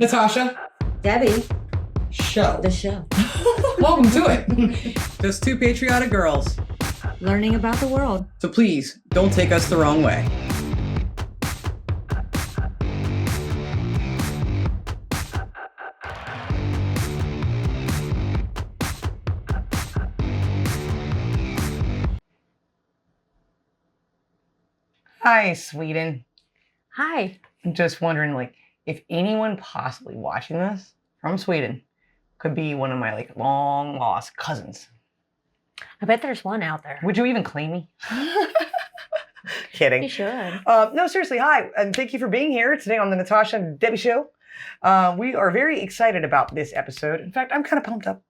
Natasha, Debbie, show. the show. Welcome to it. Just two patriotic girls. Learning about the world. So please, don't take us the wrong way. Hi, Sweden. Hi. I'm just wondering, if anyone possibly watching this from Sweden could be one of my, long lost cousins. I bet there's one out there. Would you even claim me? Kidding. You should. No, seriously, hi, and thank you for being here today on the Natasha and Debbie Show. We are very excited about this episode. In fact, I'm kind of pumped up.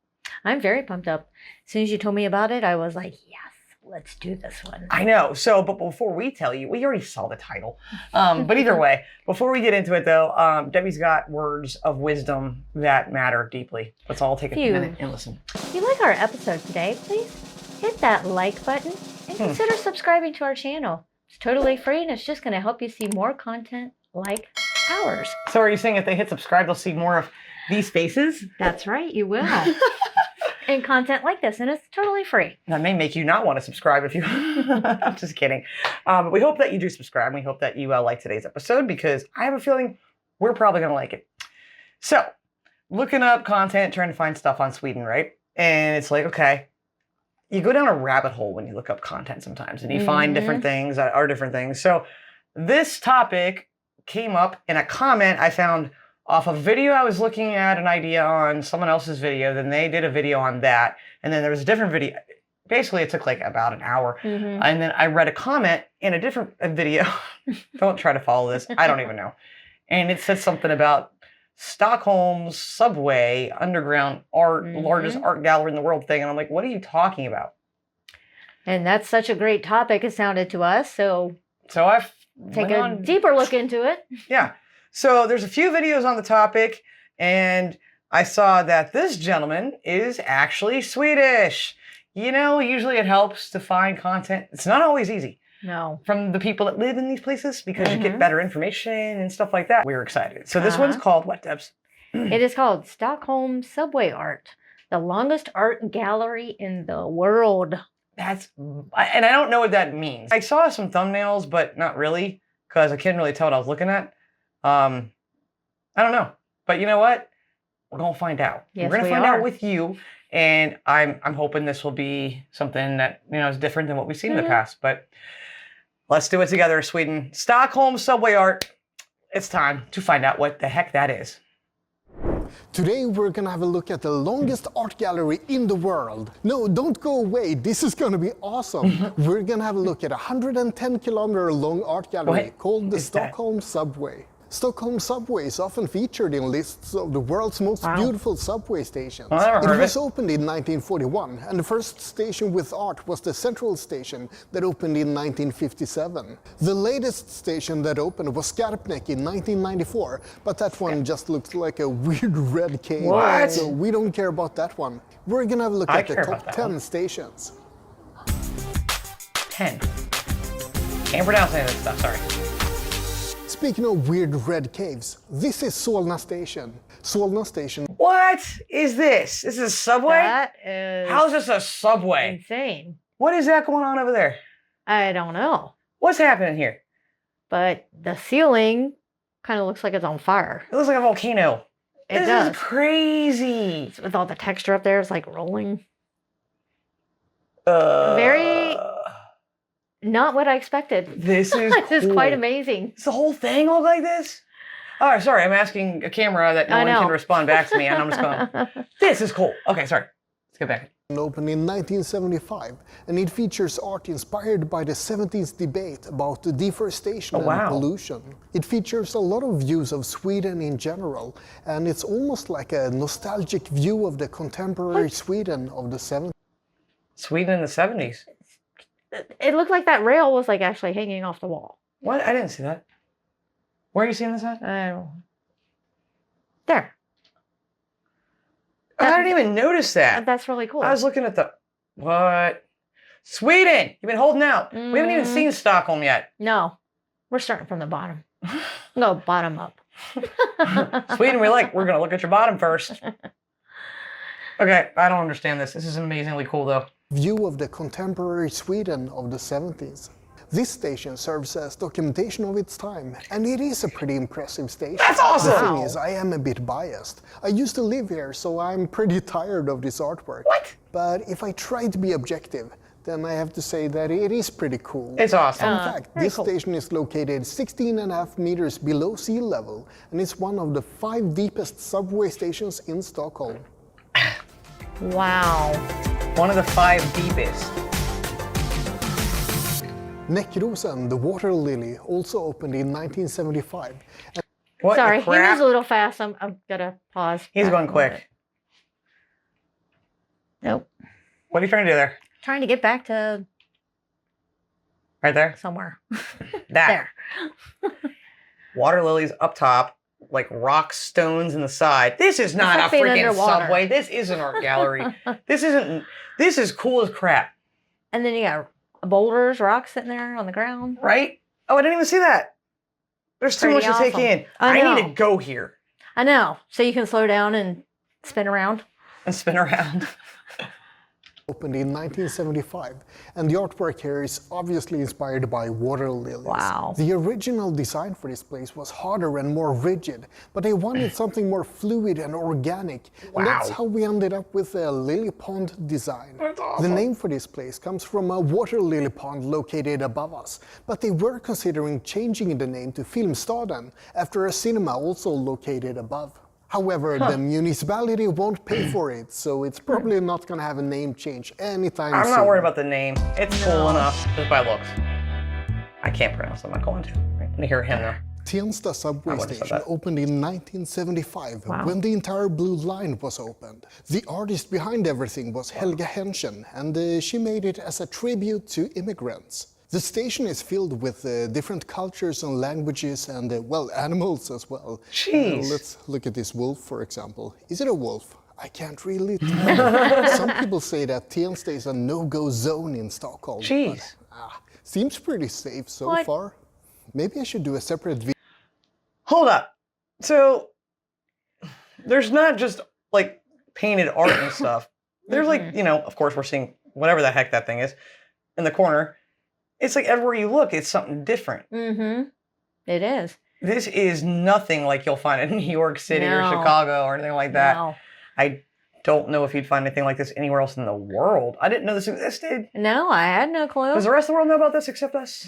I'm very pumped up. As soon as you told me about it, I was like, yes, let's do this one. I know. So, but before we tell you, we already saw the title. But either way, before we get into it, though, Debbie's got words of wisdom that matter deeply. Let's all take a minute and listen. If you like our episode today, please hit that like button and consider subscribing to our channel. It's totally free and it's just going to help you see more content like ours. So are you saying if they hit subscribe, they'll see more of these faces? That's right, you will. And content like this, and it's totally free. That may make you not want to subscribe if you... I'm just kidding. But we hope that you do subscribe. We hope that you like today's episode because I have a feeling we're probably going to like it. So, looking up content, trying to find stuff on Sweden, right? And it's like, okay, you go down a rabbit hole when you look up content sometimes, and you find different things that are different things. So, this topic came up in a comment I found off a video I was looking at an idea on someone else's video. Then they did a video on that. And then there was a different video. Basically, it took about an hour. And then I read a comment in a different video. Don't try to follow this. I don't even know. And it said something about Stockholm's subway, underground art, largest art gallery in the world thing. And I'm like, what are you talking about? And that's such a great topic, it sounded to us. So I've take a deeper look into it. Yeah. So there's a few videos on the topic, and I saw that this gentleman is actually Swedish. You know, usually it helps to find content. It's not always easy. No. From the people that live in these places because you get better information and stuff like that. We were excited. So this one's called what, Debs? It is called Stockholm Subway Art, the longest art gallery in the world. And I don't know what that means. I saw some thumbnails, but not really, because I couldn't really tell what I was looking at. I don't know, but you know what? We're gonna find out. Yes, we're gonna find out with you, and I'm hoping this will be something that is different than what we've seen in the past. But let's do it together, Sweden. Stockholm subway art. It's time to find out what the heck that is. Today we're gonna have a look at the longest art gallery in the world. No, don't go away. This is gonna be awesome. We're gonna have a look at a 110-kilometer long art gallery called the Stockholm Subway. Stockholm Subway is often featured in lists of the world's most beautiful subway stations. It was opened in 1941, and the first station with art was the Central Station that opened in 1957. The latest station that opened was Skarpnäck in 1994, but that one just looked like a weird red cave. What? So we don't care about that one. We're gonna have a look at the top 10 stations. 10. Can't pronounce any of this stuff, sorry. Speaking of weird red caves, this is Solna Station. Solna Station. What is this? This is a subway? That is How is this a subway? insane. What is that going on over there? I don't know. What's happening here? But the ceiling kind of looks like it's on fire. It looks like a volcano. This This is crazy. With all the texture up there, it's like rolling. Very not what I expected. This is This is quite amazing. Does the whole thing look like this? All right, sorry, I'm asking a camera that no one can respond back to me, and I'm just going, this is cool. Okay, sorry. Let's get back. Opened in 1975, and it features art inspired by the 70s debate about the deforestation and pollution. It features a lot of views of Sweden in general, and it's almost like a nostalgic view of the contemporary Sweden of the 70s. Sweden in the 70s. It looked like that rail was like actually hanging off the wall. What? I didn't see that. Where are you seeing this at? There. I didn't even notice that. That's really cool. I was looking at the... What? Sweden! You've been holding out. We haven't even seen Stockholm yet. No. We're starting from the bottom. No, bottom up. Sweden, we're gonna look at your bottom first. Okay, I don't understand this. This is amazingly cool though. View of the contemporary Sweden of the 70s. This station serves as documentation of its time, and it is a pretty impressive station. That's awesome! The thing is, I am a bit biased. I used to live here, so I'm pretty tired of this artwork. What? But if I try to be objective, then I have to say that it is pretty cool. It's awesome. In fact, this station is located 16.5 meters below sea level, and it's one of the 5 deepest subway stations in Stockholm. Wow. One of the 5 deepest. Näckrosen, the water lily, also opened in 1975. What Sorry, the he crap? was a little fast. I'm gonna pause. He's back going a little bit. quick. Nope. What are you trying to do there? Trying to get back to Right there? somewhere. That. There. Water lilies up top, like rock stones in the side. This is not like a being freaking underwater. subway. This is an art gallery. This is cool as crap, And then you got boulders, rocks sitting there on the ground. right? Oh, I didn't even see that. There's too much Pretty to take awesome. in. I I need know. to go here I know. So you can slow down and spin around. and spin around. Opened in 1975, and the artwork here is obviously inspired by water lilies. Wow. The original design for this place was harder and more rigid, but they wanted something more fluid and organic. And that's Wow. how we ended up with the lily pond design. That's The awesome. name for this place comes from a water lily pond located above us, but they were considering changing the name to Filmstaden after a cinema also located above. However, the municipality won't pay for it, so it's probably not going to have a name change anytime I'm soon. not worried about the name. It's cool enough just by looks. I can't pronounce it. I'm not going to. I'm going to hear him though. Tensta subway wouldn't have said station that. opened in 1975 Wow. when the entire Blue Line was opened. The artist behind everything was Helga Henschen, and she made it as a tribute to immigrants. The station is filled with different cultures and languages and, well, animals as well. Jeez. Let's look at this wolf, for example. Is it a wolf? I can't really tell. Some people say that Tensta is a no-go zone in Stockholm. Jeez. But, seems pretty safe so What? far. Maybe I should do a separate video. Hold up. So there's not just like painted art and stuff. There's like, of course we're seeing whatever the heck that thing is in the corner. It's like everywhere you look, it's something different. Mm-hmm. It is. This is nothing like you'll find in New York City or No. Chicago or anything like that. No. I don't know if you'd find anything like this anywhere else in the world. I didn't know this existed. No, I had no clue. Does the rest of the world know about this except us?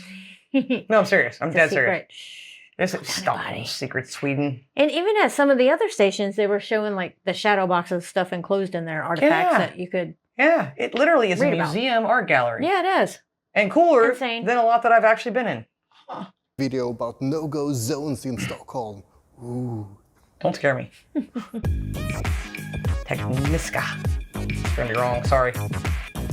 No, I'm serious. I'm It's a dead serious. secret. Shh. This is Don't tell Stockholm, anybody. secret Sweden. And even at some of the other stations, they were showing like the shadow boxes stuff enclosed in there, artifacts Yeah. that you could. Yeah, it literally is a Read about. museum art gallery. Yeah, it is. And cooler Insane. than a lot that I've actually been in. Video about no-go zones in Stockholm. Ooh. Don't scare me. Tekniska. Gonna be wrong, sorry.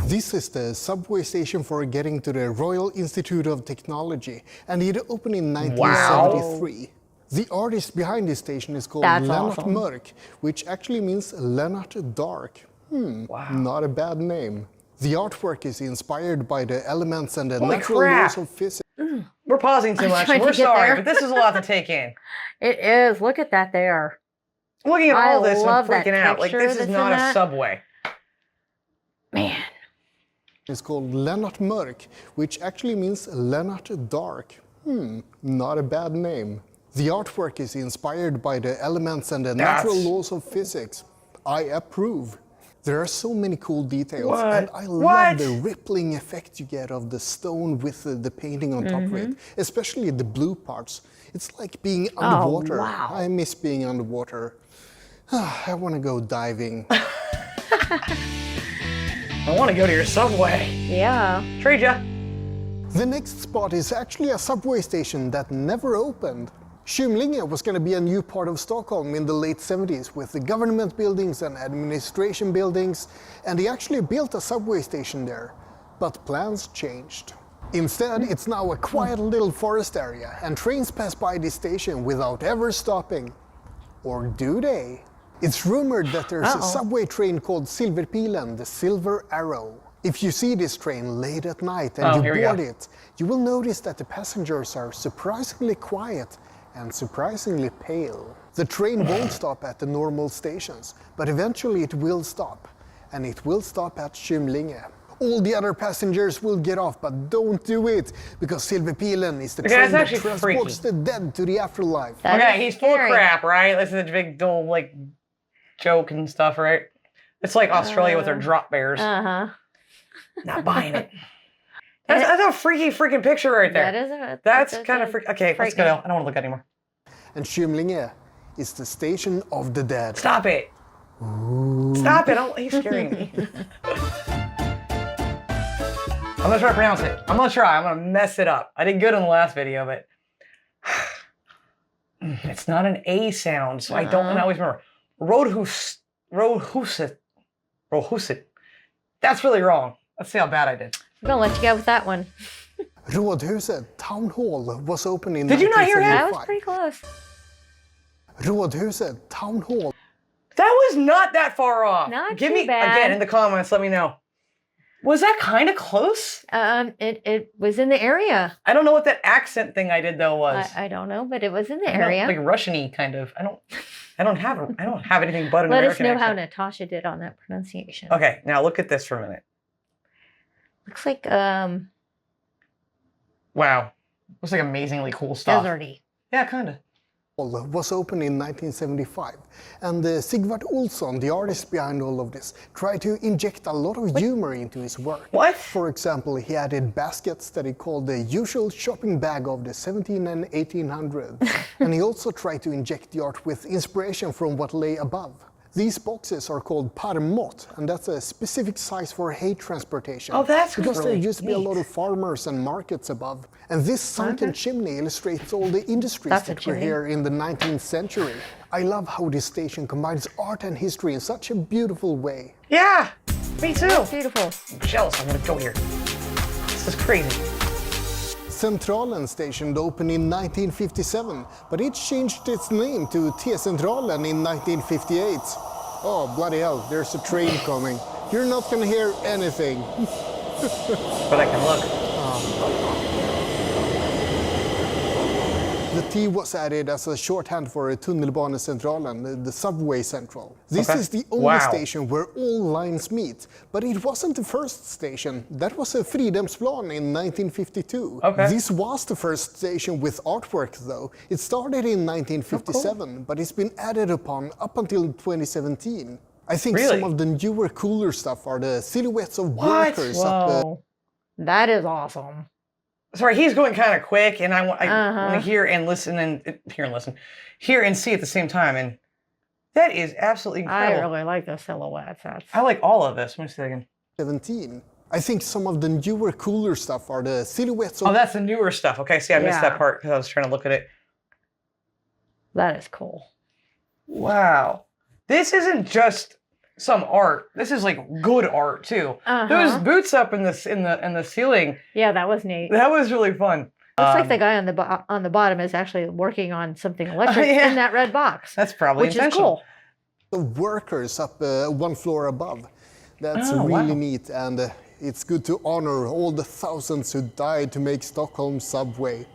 This is the subway station for getting to the Royal Institute of Technology, and it opened in 1973. The artist behind this station is called That's Lennart awesome. Mörk, which actually means Lennart Dark. Wow. Not a bad name. The artwork is inspired by the elements and the Holy natural crap. laws of physics. We're pausing too much. trying to We're get sorry, there. but this is a lot to take in. It is. Look at that there. Looking at I all this, I'm love that freaking out. Like, texture this is that's in not a that. subway. Man. It's called Lennart Mörk, which actually means Lennart Dark. Not a bad name. The artwork is inspired by the elements and the natural That's- laws of physics. I approve. There are so many cool details, What? and I love What? the rippling effect you get of the stone with the painting on top of it, especially the blue parts. It's like being underwater. wow. I miss being underwater. I want to go diving. I want to go to your subway. Yeah. Trade ya. The next spot is actually a subway station that never opened. Kymlinge was going to be a new part of Stockholm in the late 70s with the government buildings and administration buildings, and they actually built a subway station there. But plans changed. Instead, it's now a quiet little forest area, and trains pass by this station without ever stopping. Or do they? It's rumored that there's a subway train called Silverpilen, the Silver Arrow. If you see this train late at night and here we you go. board it, you will notice that the passengers are surprisingly quiet and surprisingly pale. The train won't stop at the normal stations, but eventually it will stop, and it will stop at Kymlinge. All the other passengers will get off, but don't do it, because Silverpilen is the train that transports the dead to the afterlife. Okay, he's full of crap, right? This is a big, dull, like, joke and stuff, right? It's like Australia with their drop bears. Not buying it. That's a freaky freaking picture right there. That's kind of freaky. Okay, let's go. I don't want to look anymore. And Kymlinge is the station of the dead. Stop it. Ooh. Stop it. He's scaring me. I'm going to try to pronounce it. I'm going to try. I'm going to mess it up. I did good in the last video, but it's not an A sound, so I don't always remember. Rohuset. That's really wrong. Let's see how bad I did. I'm going to let you go with that one. Rådhuset Town Hall was opened in 1975. Did you not hear him? That was pretty close. Rådhuset Town Hall. That was not that far off. Not Give too me bad. again in the comments. Let me know. Was that kind of close? It was in the area. I don't know what that accent thing I did though was. I don't know, but it was in the area. Like Russian-y kind of. I don't have anything but an Let American us know accent. how Natasha did on that pronunciation. Okay, now look at this for a minute. Looks like Wow, looks like amazingly cool stuff. deserty. Yeah, kind of. Was opened in 1975, and Sigvard Olsson, the artist behind all of this, tried to inject a lot of humor into his work. What? For example, he added baskets that he called the usual shopping bag of the 17 and 1800s, and he also tried to inject the art with inspiration from what lay above. These boxes are called parmot, and that's a specific size for hay transportation. Oh, that's because really there used to be a neat. lot of farmers and markets above. And this sunken chimney illustrates all the industries that were here in the 19th century. I love how this station combines art and history in such a beautiful way. Yeah, me too. That's beautiful. I'm jealous. I'm gonna go here. This is crazy. Centralen station opened in 1957, but it changed its name to T-Centralen in 1958. Oh, bloody hell, there's a train coming. You're not gonna hear anything. But I can look. The T was added as a shorthand for Tunnelbanecentralen, the subway central. This is the only station where all lines meet, but it wasn't the first station. That was a Fridhemsplan in 1952. This was the first station with artwork though. It started in 1957, but it's been added upon up until 2017. I think some of the newer, cooler stuff are the silhouettes of workers up That is awesome. Sorry, he's going kind of quick, and I want to hear and listen hear and see at the same time, and that is absolutely incredible. I really like those silhouettes. I like all of this. Let me see again. 17. I think some of the newer, cooler stuff are the silhouettes of... Oh, that's the newer stuff. Okay, see, I missed that part because I was trying to look at it. That is cool. Wow. This isn't just some art. This is like good art too. Those boots up in the ceiling. Yeah, that was neat. That was really fun. Looks like the guy on the bottom is actually working on something electric in that red box. That's probably intentional. Which is cool. The workers up one floor above. That's really neat, and it's good to honor all the thousands who died to make Stockholm subway.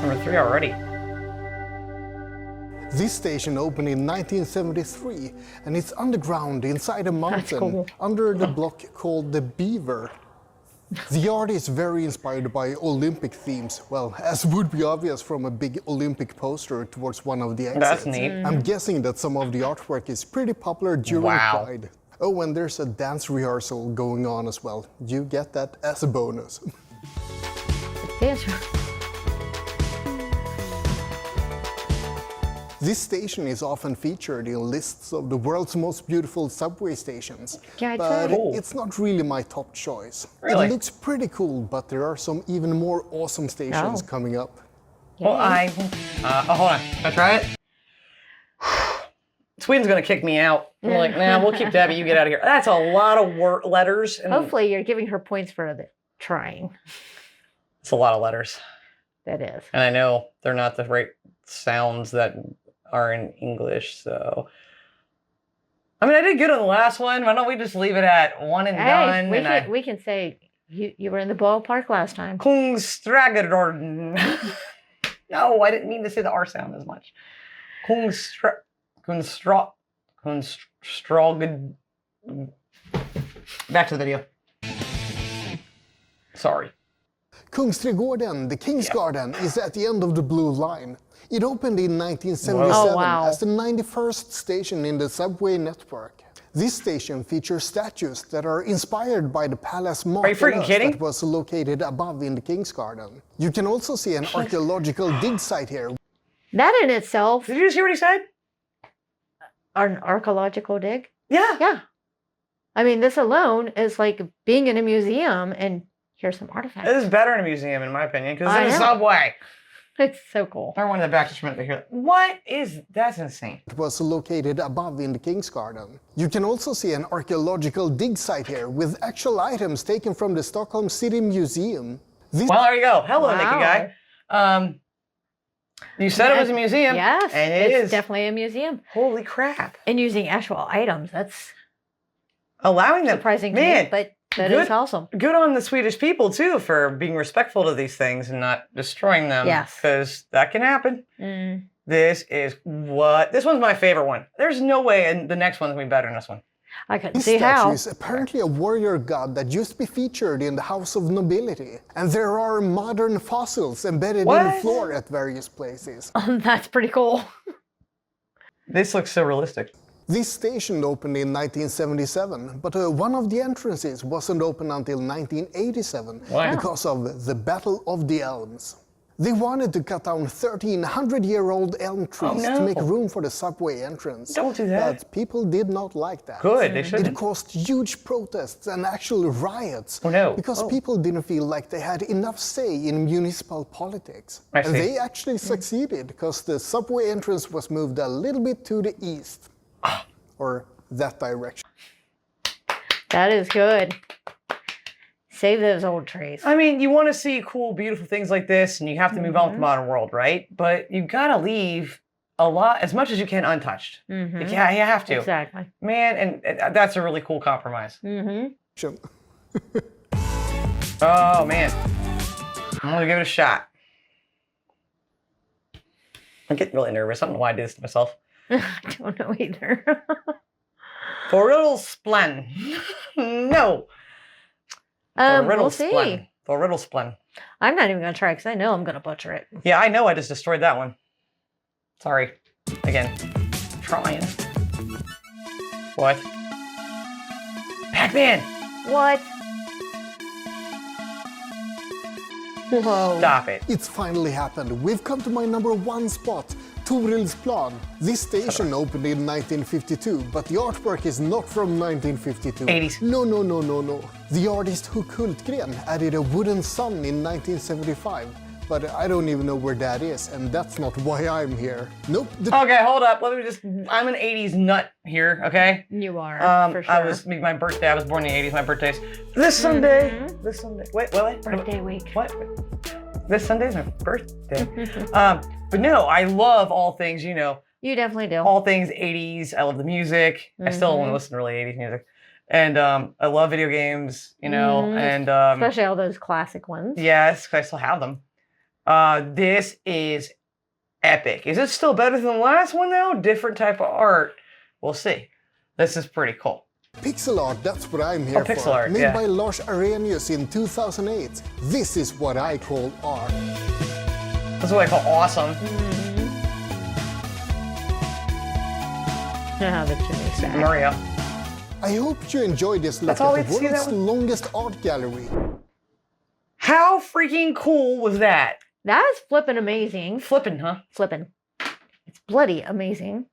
Number 3 already. This station opened in 1973, and it's underground inside a mountain under the block called the Beaver. The art is very inspired by Olympic themes, well, as would be obvious from a big Olympic poster towards one of the exits. That's neat. I'm guessing that some of the artwork is pretty popular during Pride. Oh, and there's a dance rehearsal going on as well. You get that as a bonus. Dance. This station is often featured in lists of the world's most beautiful subway stations, but it's not really my top choice. It looks pretty cool, but there are some even more awesome stations coming up. Well, hold on. Can I try it? Sweden's gonna kick me out. I'm like, nah, we'll keep Debbie. You get out of here. That's a lot of letters. And hopefully, you're giving her points for the trying. It's a lot of letters. That is. And I know they're not the right sounds that are in English, so. I mean, I did good on the last one. Why don't we just leave it at 1 and done? We can say You were in the ballpark last time. Kungsträdgården. No, I didn't mean to say the R sound as much. Kunstrad. Back to the video. Sorry. Kungsträdgården, the King's Garden, is at the end of the blue line. It opened in 1977 Oh, wow. as the 91st station in the subway network. This station features statues that are inspired by the palace Are you freaking Marcellus kidding? that was located above in the King's Garden. You can also see an archaeological dig site here. That in itself, Did you just hear what he said? an archaeological dig. Yeah. Yeah. I mean, this alone is like being in a museum and here's some artifacts. It is better in a museum, in my opinion, because I it's in a know. subway. It's so cool. I wanted the Baptist meant to hear that. What is that's insane? It was located above in the King's Garden. You can also see an archaeological dig site here with actual items taken from the Stockholm City Museum. This Well, there you go. Hello, Wow. Nikki guy. You said it was a museum. Yes, and it's is. definitely a museum. Holy crap! And using actual items, that's Allowing them, surprising to man. me, but that good. is awesome. Good on the Swedish people too for being respectful to these things and not destroying them. Yes. because that can happen. Mm. This one's my favorite one. There's no way, and the next one's gonna be better than this one. I couldn't This see statue how. is apparently a warrior god that used to be featured in the House of Nobility. And there are modern fossils embedded in the What? floor at various places. That's pretty cool. This looks so realistic. This station opened in 1977, but one of the entrances wasn't open until 1987 Why? because of the Battle of the Elms. They wanted to cut down 1,300-year-old elm trees no. to make room for the subway entrance. Don't do that. But people did not like that. Good, they It shouldn't. caused huge protests and actual riots Oh, no. because Oh. people didn't feel like they had enough say in municipal politics. I And see. they actually succeeded because the subway entrance was moved a little bit to the east. Or that direction. That is good. Save those old trees. I mean, you want to see cool, beautiful things like this, and you have to move on with the modern world, right? But you gotta leave a lot, as much as you can, untouched. Mhm. Yeah, you have to, Exactly. man. And that's a really cool compromise. Mm-hmm. Oh man, I'm gonna give it a shot. I'm getting really nervous. I don't know why I did this to myself. I don't know either. For riddle splen. No. For riddle We'll see. splen. For riddle splen. I'm not even going to try because I know I'm going to butcher it. Yeah, I know. I just destroyed that one. Sorry. Again. Trying. What? Pac-Man! What? Whoa. Stop it. It's finally happened. We've come to my #1 spot, Torilsplan. This station opened in 1952, but the artwork is not from 1952. 80s. No. The artist Hook Hultgren added a wooden sun in 1975, but I don't even know where that is, and that's not why I'm here. Nope. Okay, hold up. Let me just. I'm an 80s nut here, okay? You are, for sure. I was my birthday. I was born in the 80s. My birthday's this Sunday. This Sunday. Wait. Birthday week. What? This Sunday's my birthday. But no, I love all things, you know, You definitely do. all things 80s. I love the music. I still want to listen to really 80s music. And I love video games, you know, and Especially all those classic ones. yes, 'cause I still have them. This is epic. Is it still better than the last one though? Different type of art. We'll see. This is pretty cool. Pixel art, that's what I'm here for. pixel art, Made yeah. by Lars Arrhenius in 2008. This is what I call art. That's what I call awesome. The chimney stack. Mario. I hope you enjoyed this look That's all at we the had to see, world's that one? longest art gallery. How freaking cool was that? That is flippin' amazing. Flipping, huh? Flippin'. It's bloody amazing.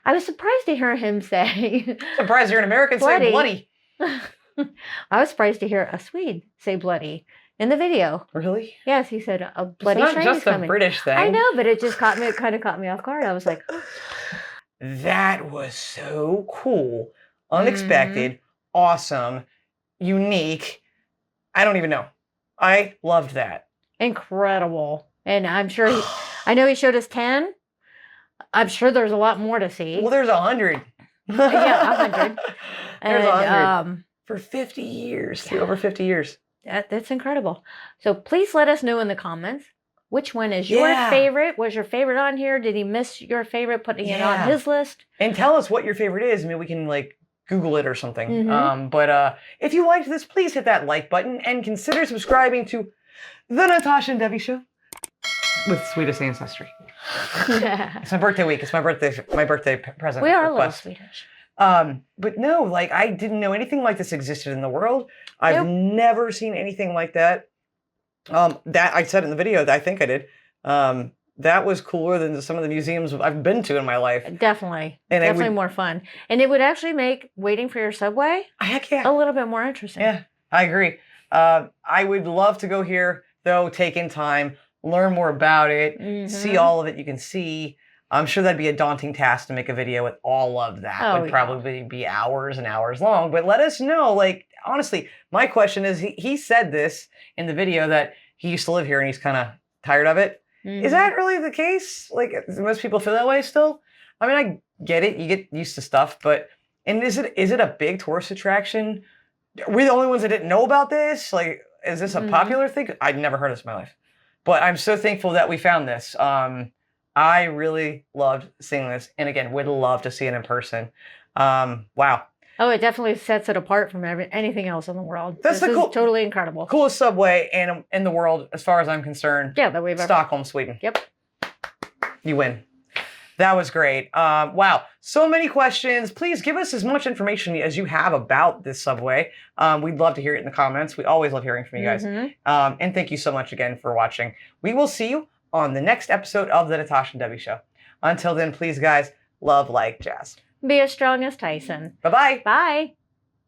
I was surprised to hear him say. Surprised you're an American saying bloody. I was surprised to hear a Swede say bloody in the video. Really? Yes, he said a bloody It's train not is just a coming. British thing. I know, but it just caught me. It kind of caught me off guard. I was like, That was so cool, unexpected, awesome, unique. I don't even know. I loved that. incredible. And I'm sure. I know he showed us 10. I'm sure there's a lot more to see. Well, there's 100. Yeah, 100. There's 100. And, For 50 years, over 50 years. That's incredible. So please let us know in the comments which one is your Yeah. favorite. Was your favorite on here? Did he miss your favorite putting it on Yeah. his list? And tell us what your favorite is. I mean, we can like Google it or something. Mhm. But if you liked this, please hit that like button and consider subscribing to the Natasha and Debbie Show with sweetest ancestry. It's my birthday week. It's my birthday present. We are a little request. Swedish. But no, like I didn't know anything like this existed in the world. I've never seen anything like that. That I said in the video that I think I did. That was cooler than some of the museums I've been to in my life. Definitely. And Definitely more fun. And it would actually make waiting for your subway Heck yeah. a little bit more interesting. Yeah, I agree. I would love to go here, though, take in time, learn more about it, see all of it you can see. I'm sure that'd be a daunting task to make a video with all of that. Oh, It would probably be hours and hours long. But let us know, like, honestly, my question is, he said this in the video that he used to live here and he's kind of tired of it. Is that really the case? Like, most people feel that way still? I mean, I get it. You get used to stuff, but, and is it a big tourist attraction? Are we the only ones that didn't know about this? Like, is this a popular thing? I'd never heard of this in my life. But I'm so thankful that we found this. I really loved seeing this. And again, would love to see it in person. Wow. Oh, it definitely sets it apart from anything else in the world. That's this the cool, is totally incredible. Coolest subway in the world, as far as I'm concerned. Yeah, that we've ever. Stockholm, Sweden. Yep. You win. That was great. Wow. So many questions. Please give us as much information as you have about this subway. We'd love to hear it in the comments. We always love hearing from you guys. And thank you so much again for watching. We will see you on the next episode of the Natasha and Debbie Show. Until then, please, guys, love, like, jazz. Be as strong as Tyson. Bye-bye. Bye.